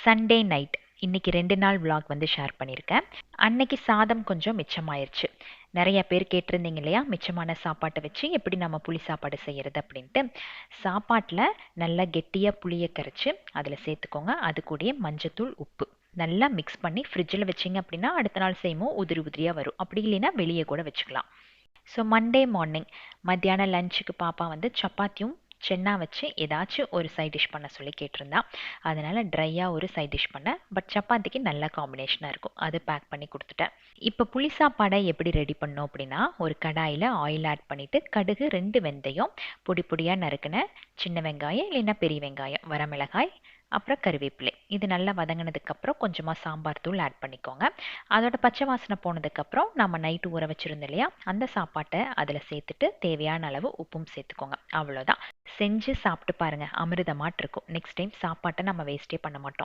Sunday night இன்னைக்கு 2 நாள் vlog வந்து ஷேர் பண்ணியிருக்கேன். அன்னைக்கு சாதம் கொஞ்சம் மிச்சமாயிருச்சு. நிறைய பேர் கேட்டிருந்தீங்க இல்லையா, மிச்சமான சாப்பாட்டை வச்சு எப்படி நம்ம புளி சாப்பாடு செய்யறது அப்படின்ட்டு. சாப்பாட்டில் நல்லா கெட்டியாக புளியை கரைச்சி அதில் சேர்த்துக்கோங்க. அது கூடயே மஞ்சத்தூள், உப்பு நல்லா மிக்ஸ் பண்ணி ஃப்ரிட்ஜில் வச்சிங்க அப்படின்னா அடுத்த நாள் செய்யும்போது உதிரி உதிரியாக வரும். அப்படி இல்லைன்னா வெளியே கூட வச்சுக்கலாம். ஸோ மண்டே மார்னிங் மத்தியானம் லஞ்சுக்கு பாப்பா வந்து சப்பாத்தியும் சென்னா வச்சு ஏதாச்சும் ஒரு சைட் டிஷ் பண்ண சொல்லி கேட்டிருந்தா. அதனால ட்ரையாக ஒரு சைட் டிஷ் பண்ணேன். பட் சப்பாத்திக்கு நல்ல காம்பினேஷனாக இருக்கும், அது பேக் பண்ணி கொடுத்துட்டேன். இப்போ புளி சாப்பாடை எப்படி ரெடி பண்ணோம் அப்படின்னா, ஒரு கடாயில் ஆயில் ஆட் பண்ணிவிட்டு கடுகு, 2 வெந்தயம், பொடி பொடியாக நறுக்கின சின்ன வெங்காயம் இல்லைன்னா பெரிய வெங்காயம், வரமிளகாய், அப்புறம் கருவேப்பிலை, இது நல்லா வதங்கினதுக்கப்புறம் கொஞ்சமாக சாம்பார் தூள் ஆட் பண்ணிக்கோங்க. அதோட பச்சை வாசனை போனதுக்கப்புறம் நம்ம நைட்டு ஊற வச்சுருந்தோம் இல்லையா, அந்த சாப்பாட்டை அதில் சேர்த்துட்டு தேவையான அளவு உப்பும் சேர்த்துக்கோங்க. அவ்வளோதான். செஞ்சு சாப்பிட்டு பாருங்கள், அமிர்தமாட்டு இருக்கும். நெக்ஸ்ட் டைம் சாப்பாட்டை நம்ம வேஸ்ட்டே பண்ண மாட்டோம்.